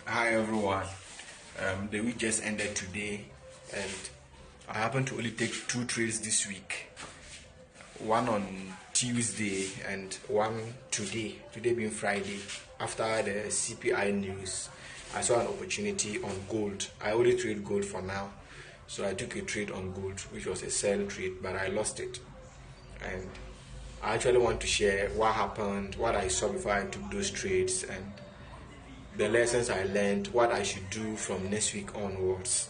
Hi everyone. The week just ended today, and I happen to only take two trades this week. One on Tuesday and one today. Today being Friday. After the CPI news, I saw an opportunity on gold. I only trade gold for now, so I took a trade on gold, which was a sell trade, but I lost it. And I actually want to share what happened, what I saw before I took those trades, and the lessons I learned, what I should do from next week onwards,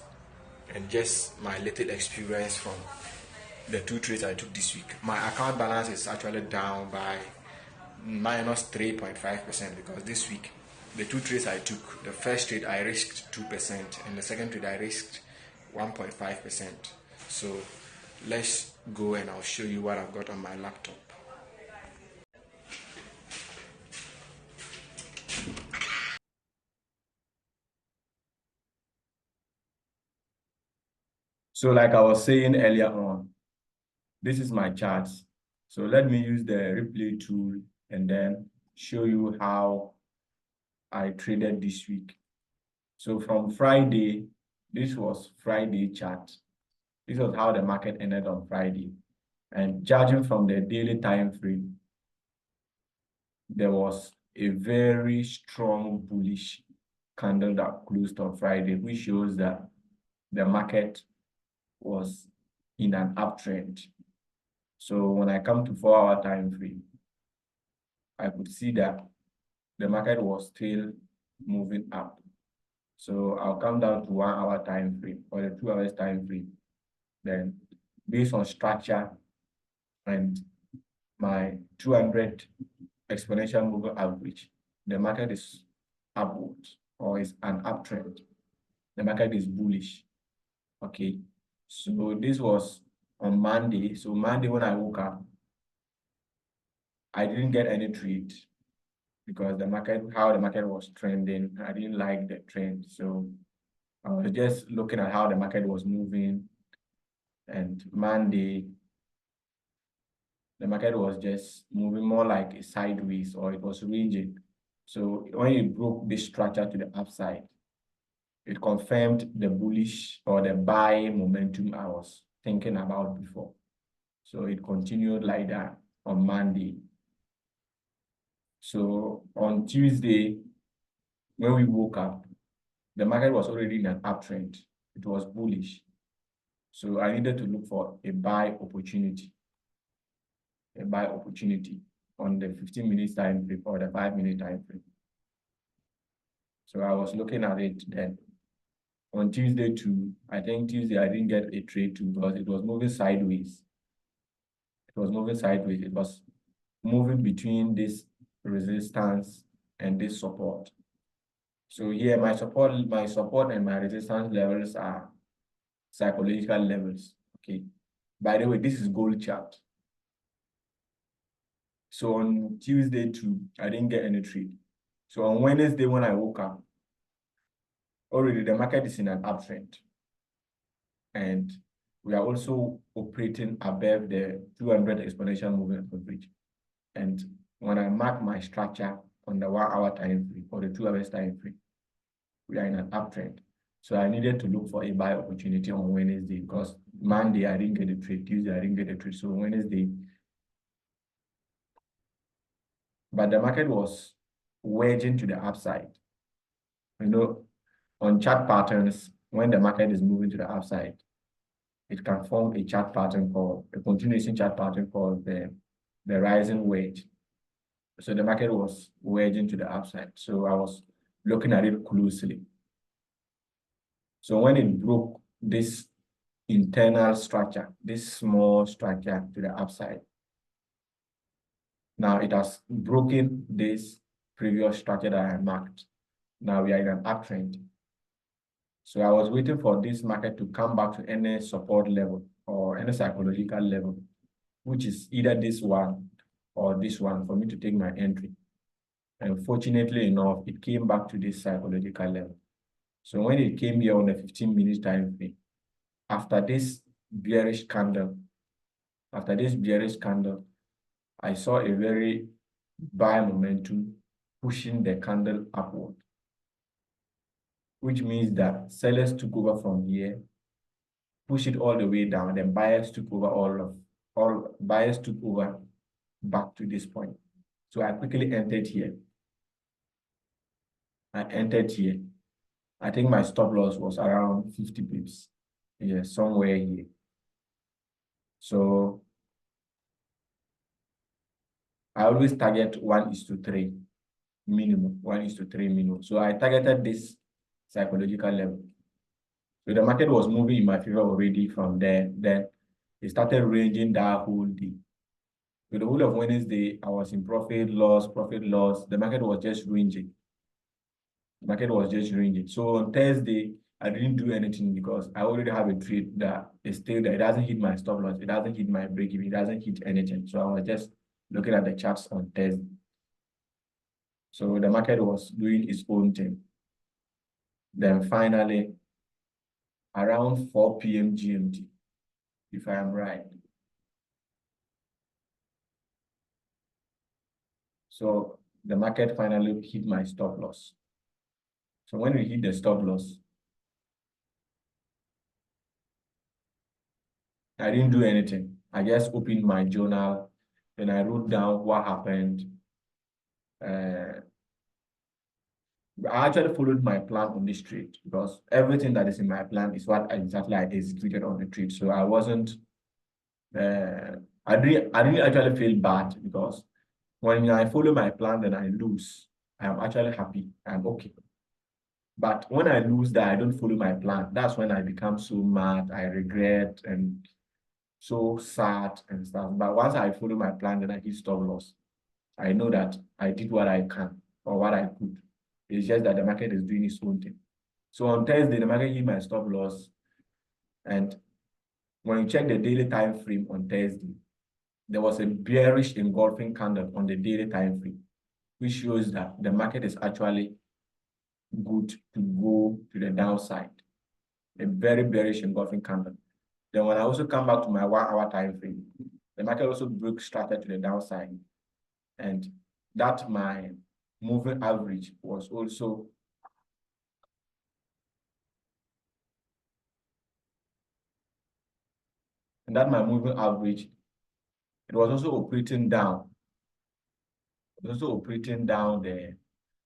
and just my little experience from the two trades I took this week. My account balance is actually down by minus 3.5% because this week the two trades I took, the first trade I risked 2% and the second trade I risked 1.5%. So let's go and I'll show you what I've got on my laptop. So like I was saying earlier on, this is my chart. So let me use the replay tool and then show you how I traded this week. So from Friday, this was Friday chart. This was how the market ended on Friday. And judging from the daily time frame, there was a very strong bullish candle that closed on Friday, which shows that the market was in an uptrend. So when I come to 4-hour time frame, I could see that the market was still moving up. So I'll come down to 1-hour time frame or the 2 hours time frame. Then based on structure and my 200 exponential moving average, the market is upwards or is an uptrend. The market is bullish. Okay. So this was on Monday. So Monday when I woke up, I didn't get any trade because how the market was trending, I didn't like the trend. So I was just looking at how the market was moving. And Monday, the market was just moving more like sideways or it was ranging. So when it broke this structure to the upside, it confirmed the bullish or the buy momentum I was thinking about before. So it continued like that on Monday. So on Tuesday, when we woke up, the market was already in an uptrend. It was bullish. So I needed to look for a buy opportunity on the 15 minutes time frame or the 5-minute time frame. So I was looking at it then. On Tuesday too, I think Tuesday I didn't get a trade too because it was moving sideways. It was moving between this resistance and this support. So here my support and my resistance levels are psychological levels. Okay. By the way, this is gold chart. So on Tuesday too, I didn't get any trade. So on Wednesday when I woke up, already the market is in an uptrend. And we are also operating above the 200 exponential moving average. And when I mark my structure on the 1-hour time frame or the 2 hours time frame, we are in an uptrend. So I needed to look for a buy opportunity on Wednesday because Monday I didn't get a trade, Tuesday I didn't get a trade. So Wednesday, but the market was wedging to the upside. You know, on chart patterns, when the market is moving to the upside, it can form a chart pattern called a continuation chart pattern called the rising wedge. So the market was wedging to the upside. So I was looking at it closely. So when it broke this internal structure, this small structure to the upside, now it has broken this previous structure that I marked. Now we are in an uptrend. So I was waiting for this market to come back to any support level or any psychological level, which is either this one or this one for me to take my entry. And fortunately enough, it came back to this psychological level. So when it came here on the 15-minute time frame, after this bearish candle, I saw a very buy momentum pushing the candle upward. which means that sellers took over from here, push it all the way down, then buyers took over all buyers took over back to this point. So I quickly entered here. I entered here. I think my stop loss was around 50 pips. Yeah, somewhere here. So I always target 1:3 minimum, 1:3 minimum. So I targeted this psychological level. So the market was moving in my favor already from there. Then it started ranging that whole day. So the whole of Wednesday, I was in profit, loss, profit, loss. The market was just ranging. The market was just ranging. So on Thursday, I didn't do anything because I already have a trade that is still there. It doesn't hit my stop loss. It doesn't hit my break even. It doesn't hit anything. So I was just looking at the charts on Thursday. So the market was doing its own thing. Then finally, around 4 p.m. GMT, if I am right. So the market finally hit my stop loss. So when we hit the stop loss, I didn't do anything. I just opened my journal and I wrote down what happened. I actually followed my plan on this trade because everything that is in my plan is what exactly I executed on the trade. So I wasn't, I didn't actually feel bad because when I follow my plan, then I lose. I'm actually happy. I'm okay. But when I lose that, I don't follow my plan. That's when I become so mad. I regret and so sad and stuff. But once I follow my plan, then I hit stop loss. I know that I did what I can or what I could. It's just that the market is doing its own thing. So on Thursday, the market hit my stop loss. And when you check the daily time frame on Thursday, there was a bearish engulfing candle on the daily time frame, which shows that the market is actually good to go to the downside. A very bearish engulfing candle. Then when I also come back to my 1 hour time frame, the market also broke started to the downside. And that my moving average was also it was also operating down. It was also operating down there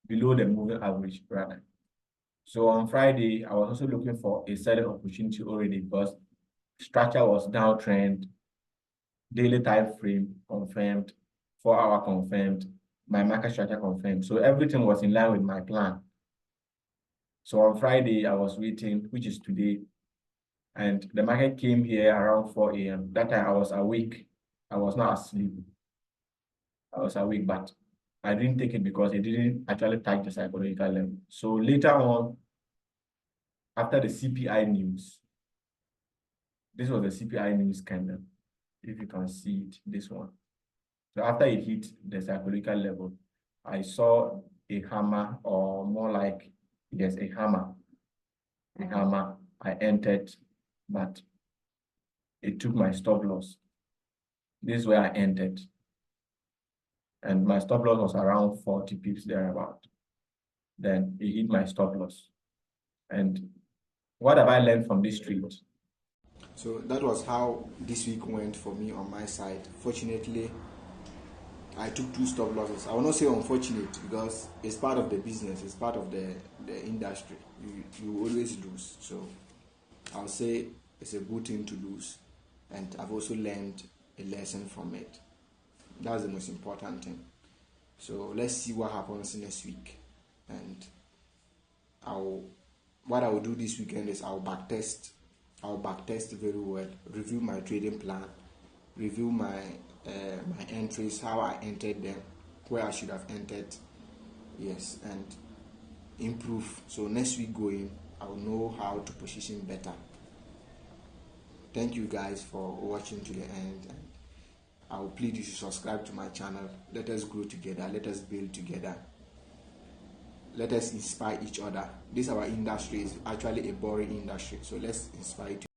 below the moving average rather. So on Friday, I was also looking for a selling opportunity already because structure was downtrend, daily time frame confirmed, 4 hour confirmed, my market structure confirmed. So everything was in line with my plan. So on Friday, I was waiting, which is today, and the market came here around 4 a.m. That time I was awake. I was not asleep. I was awake, but I didn't take it because it didn't actually touch the psychological level. So later on, after the CPI news, this was the CPI news candle. If you can see it, this one. So after it hit the psychological level, I saw a hammer, or more like, yes, a hammer. A hammer. I entered, but it took my stop loss. This is where I entered. And my stop loss was around 40 pips thereabout. Then it hit my stop loss. And what have I learned from this trade? So that was how this week went for me on my side. Fortunately, I took 2 stop losses. I will not say unfortunate because it's part of the business, it's part of the industry. You always lose. So I'll say it's a good thing to lose. And I've also learned a lesson from it. That's the most important thing. So let's see what happens next week. And what I will do this weekend is I'll backtest very well, review my trading plan, review my entries, how I entered them, where I should have entered, yes, and improve. So next week going, I'll know how to position better. Thank you guys for watching to the end, and I will plead you to subscribe to my channel. Let us grow together, let us build together, let us inspire each other. This our industry is actually a boring industry, so let's inspire